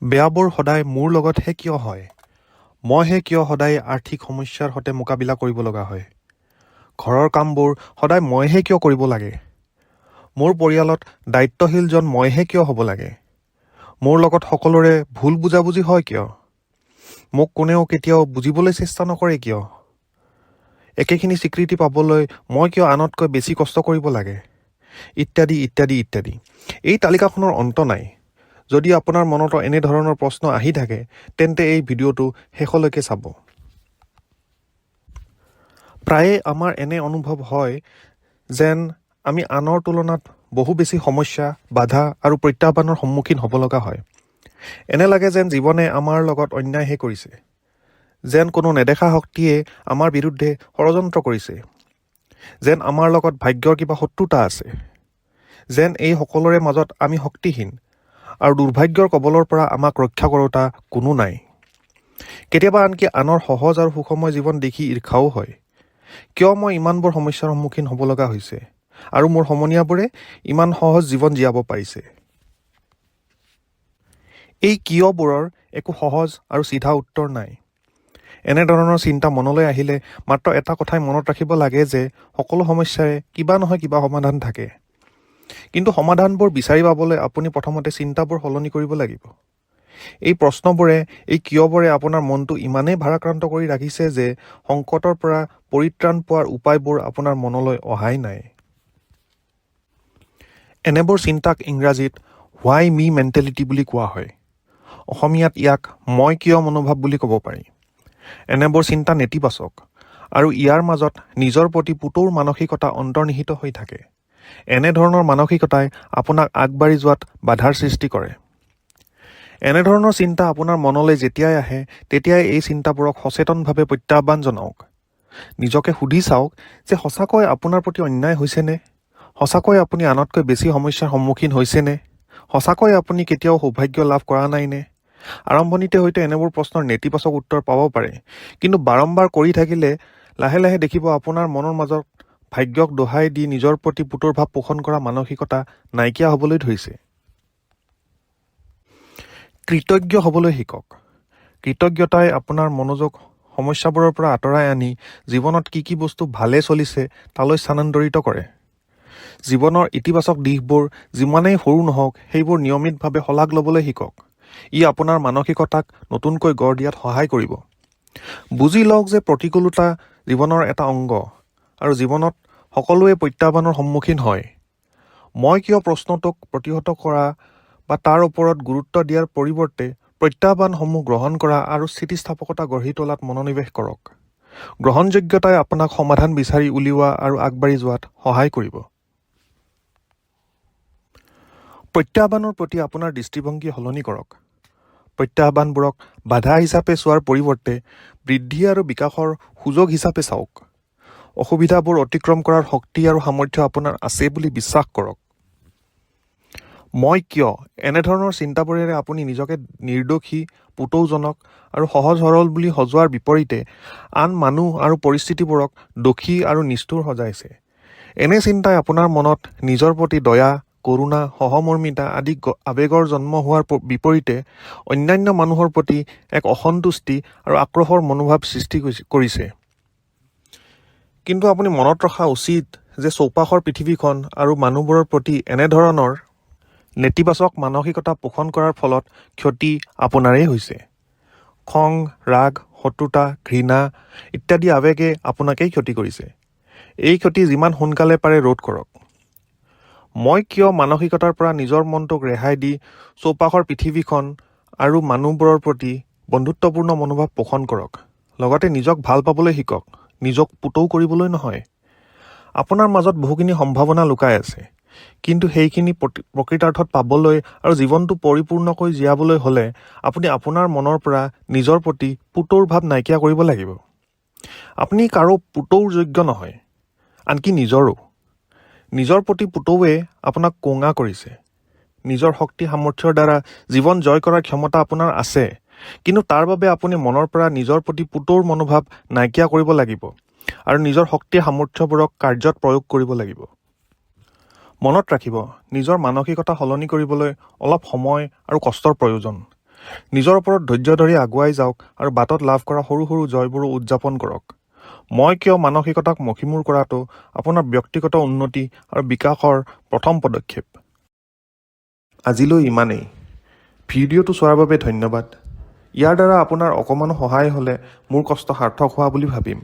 বেয়াবোৰ সদায় মোৰ লগতহে কিয় হয়? মইহে কিয় সদায় আৰ্থিক সমস্যাৰ সৈতে মোকাবিলা কৰিব লগা হয়? ঘৰৰ কামবোৰ সদায় মইহে কিয় কৰিব লাগে? মোৰ পৰিয়ালত দায়িত্বশীলজন মইহে কিয় হ'ব লাগে? মোৰ লগত সকলোৰে ভুল বুজাবুজি হয় কিয়? মোক কোনেও কেতিয়াও বুজিবলৈ চেষ্টা নকৰে কিয়? একেখিনি স্বীকৃতি পাবলৈ মই কিয় আনতকৈ বেছি কষ্ট কৰিব লাগে? ইত্যাদি ইত্যাদি ইত্যাদি। এই তালিকাখনৰ অন্ত নাই। যদি আপোনাৰ মনত এনেধৰণৰ প্ৰশ্ন আহি থাকে তেন্তে এই ভিডিঅ'টো শেষলৈকে চাব। প্ৰায়ে আমাৰ এনে অনুভৱ হয় যেন আমি আনৰ তুলনাত বহু বেছি সমস্যা, বাধা আৰু প্ৰত্যাহ্বানৰ সন্মুখীন হ'ব লগা হয়। এনে লাগে যেন জীৱনে আমাৰ লগত অন্যায়হে কৰিছে, যেন কোনো নেদেখা শক্তিয়ে আমাৰ বিৰুদ্ধে ষড়যন্ত্ৰ কৰিছে, যেন আমাৰ লগত ভাগ্যৰ কিবা শত্ৰুতা আছে, যেন এই সকলোৰে মাজত আমি শক্তিহীন আৰু দুৰ্ভাগ্যৰ কবলৰ পৰা আমাক ৰক্ষা কৰোতা কোনো নাই। কেতিয়াবা আনকি আনৰ সহজ আৰু সুখময় জীৱন দেখি ঈৰ্ষাও হয়। কিয় মই ইমানবোৰ সমস্যাৰ সন্মুখীন হ'ব লগা হৈছে আৰু মোৰ সমনীয়াবোৰে ইমান সহজ জীৱন জীয়াব পাৰিছে? এই কিয়বোৰৰ একো সহজ আৰু চিধা উত্তৰ নাই। এনেধৰণৰ চিন্তা মনলৈ আহিলে মাত্ৰ এটা কথাই মনত ৰাখিব লাগে যে সকলো সমস্যাৰে কিবা নহয় কিবা সমাধান থাকে। কিন্তু সমাধানবোৰ বিচাৰি পাবলৈ আপুনি প্ৰথমতে চিন্তাবোৰ সলনি কৰিব লাগিব। এই প্ৰশ্নবোৰে, এই কিয়বোৰে আপোনাৰ মনটো ইমানেই ভাৰাক্ৰান্ত কৰি ৰাখিছে যে সংকটৰ পৰা পৰিত্ৰাণ পোৱাৰ উপায়বোৰ আপোনাৰ মনলৈ অহাই নাই। এনেবোৰ চিন্তাক ইংৰাজীত হোৱাই মি মেণ্টেলিটি বুলি কোৱা হয়। অসমীয়াত ইয়াক মই কিয় মনোভাৱ বুলি ক'ব পাৰি। এনেবোৰ চিন্তা নেতিবাচক আৰু ইয়াৰ মাজত নিজৰ প্ৰতি পুতৌৰ মানসিকতা অন্তৰ্নিহিত হৈ থাকে। এনেধৰণৰ মানসিকতাই আপোনাক আগবাঢ়ি যোৱাত বাধাৰ সৃষ্টি কৰে। এনেধৰণৰ চিন্তা আপোনাৰ মনলৈ যেতিয়াই আহে তেতিয়াই এই চিন্তাবোৰক সচেতনভাৱে প্ৰত্যাহ্বান জনাওক। নিজকে সুধি চাওক যে সঁচাকৈ আপোনাৰ প্ৰতি অন্যায় হৈছেনে? সঁচাকৈ আপুনি আনতকৈ বেছি সমস্যাৰ সন্মুখীন হৈছেনে? সঁচাকৈ আপুনি কেতিয়াও সৌভাগ্য লাভ কৰা নাইনে? আৰম্ভণিতে হয়তো এনেবোৰ প্ৰশ্নৰ নেতিবাচক উত্তৰ পাব পাৰে, কিন্তু বাৰম্বাৰ কৰি থাকিলে লাহে লাহে দেখিব আপোনাৰ মনৰ মাজত ভাগ্যক দোহাই দি নিজৰ প্ৰতি পুতৌৰ ভাৱ পোষণ কৰা মানসিকতা নাইকিয়া হ'বলৈ ধৰিছে। কৃতজ্ঞ হ'বলৈ শিকক। কৃতজ্ঞতাই আপোনাৰ মনোযোগ সমস্যাবোৰৰ পৰা আঁতৰাই আনি জীৱনত কি কি বস্তু ভালে চলিছে তালৈ স্থানান্তৰিত কৰে। জীৱনৰ ইতিবাচক দিশবোৰ যিমানেই সৰু নহওক সেইবোৰ নিয়মিতভাৱে শলাগ ল'বলৈ শিকক। ই আপোনাৰ মানসিকতাক নতুনকৈ গঢ় দিয়াত সহায় কৰিব। বুজি লওক যে প্ৰতিকূলতা জীৱনৰ এটা অংগ আৰু জীৱনত সকলোৱে প্ৰত্যাহ্বানৰ সন্মুখীন হয়। মই কিয় প্ৰশ্নটোক প্ৰতিহত কৰা বা তাৰ ওপৰত গুৰুত্ব দিয়াৰ পৰিৱৰ্তে প্ৰত্যাহ্বানসমূহ গ্ৰহণ কৰা আৰু স্থিতিস্থাপকতা গঢ়ি তোলাত মনোনিৱেশ কৰক। গ্ৰহণযোগ্যতাই আপোনাক সমাধান বিচাৰি উলিওৱা আৰু আগবাঢ়ি যোৱাত সহায় কৰিব। প্ৰত্যাহ্বানৰ প্ৰতি আপোনাৰ দৃষ্টিভংগী সলনি কৰক। প্ৰত্যাহ্বানবোৰক বাধা হিচাপে চোৱাৰ পৰিৱৰ্তে বৃদ্ধি আৰু বিকাশৰ সুযোগ হিচাপে চাওক। অসুবিধাবোৰ অতিক্ৰম কৰাৰ শক্তি আৰু সামৰ্থ্য আপোনাৰ আছে বুলি বিশ্বাস কৰক। মই কিয় এনেধৰণৰ চিন্তাবোৰেৰে আপুনি নিজকে নিৰ্দোষী, পুতৌজনক আৰু সহজ সৰল বুলি সজোৱাৰ বিপৰীতে আন মানুহ আৰু পৰিস্থিতিবোৰক দোষী আৰু নিষ্ঠুৰ সজাইছে। এনে চিন্তাই আপোনাৰ মনত নিজৰ প্ৰতি দয়া, কৰুণা, সহমৰ্মিতা আদি আৱেগৰ জন্ম হোৱাৰ বিপৰীতে অন্যান্য মানুহৰ প্ৰতি এক অসন্তুষ্টি আৰু আক্ৰোশৰ মনোভাৱ সৃষ্টি কৰিছে। কিন্তু আপুনি মনত ৰখা উচিত যে চৌপাশৰ পৃথিৱীখন আৰু মানুহবোৰৰ প্ৰতি এনেধৰণৰ নেতিবাচক মানসিকতা পোষণ কৰাৰ ফলত ক্ষতি আপোনাৰেই হৈছে। খং, ৰাগ, শত্ৰুতা, ঘৃণা ইত্যাদি আৱেগে আপোনাকেই ক্ষতি কৰিছে। এই ক্ষতি যিমান সোনকালে পাৰে ৰোধ কৰক। মই কিয় মানসিকতাৰ পৰা নিজৰ মনটোক ৰেহাই দি চৌপাশৰ পৃথিৱীখন আৰু মানুহবোৰৰ প্ৰতি বন্ধুত্বপূৰ্ণ মনোভাৱ পোষণ কৰক। লগতে নিজক ভাল পাবলৈ শিকক, নিজক পুতৌ কৰিবলৈ নহয়। আপোনাৰ মাজত বহুখিনি সম্ভাৱনা লুকাই আছে, কিন্তু সেইখিনি প্ৰকৃতাৰ্থত পাবলৈ আৰু জীৱনটো পৰিপূৰ্ণকৈ জীয়াবলৈ হ'লে আপুনি আপোনাৰ মনৰ পৰা নিজৰ প্ৰতি পুতৌৰ ভাৱ নাইকিয়া কৰিব লাগিব। আপুনি কাৰো পুতৌৰ যোগ্য নহয়, আনকি নিজৰো। নিজৰ প্ৰতি পুতৌৱে আপোনাক কোঙা কৰিছে। নিজৰ শক্তি সামৰ্থ্যৰ দ্বাৰা জীৱন জয় কৰাৰ ক্ষমতা আপোনাৰ আছে, কিন্তু তাৰ বাবে আপুনি মনৰ পৰা নিজৰ প্ৰতি পুতৌৰ মনোভাৱ নাইকিয়া কৰিব লাগিব আৰু নিজৰ শক্তি সামৰ্থ্যবোৰক কাৰ্যত প্ৰয়োগ কৰিব লাগিব। মনত ৰাখিব, নিজৰ মানসিকতা সলনি কৰিবলৈ অলপ সময় আৰু কষ্টৰ প্ৰয়োজন। নিজৰ ওপৰত ধৈৰ্য ধৰি আগুৱাই যাওক আৰু বাটত লাভ কৰা সৰু সৰু জয়বোৰো উদযাপন কৰক। মই কিয় মানসিকতাক মষিমূৰ কৰাটো আপোনাৰ ব্যক্তিগত উন্নতি আৰু বিকাশৰ প্ৰথম পদক্ষেপ। আজিলৈ ইমানেই। ভিডিঅ'টো চোৱাৰ বাবে ধন্যবাদ। ইয়াৰ দ্বাৰা আপোনাৰ অকণমানো সহায় হ'লে মোৰ কষ্ট সাৰ্থক হোৱা বুলি ভাবিম।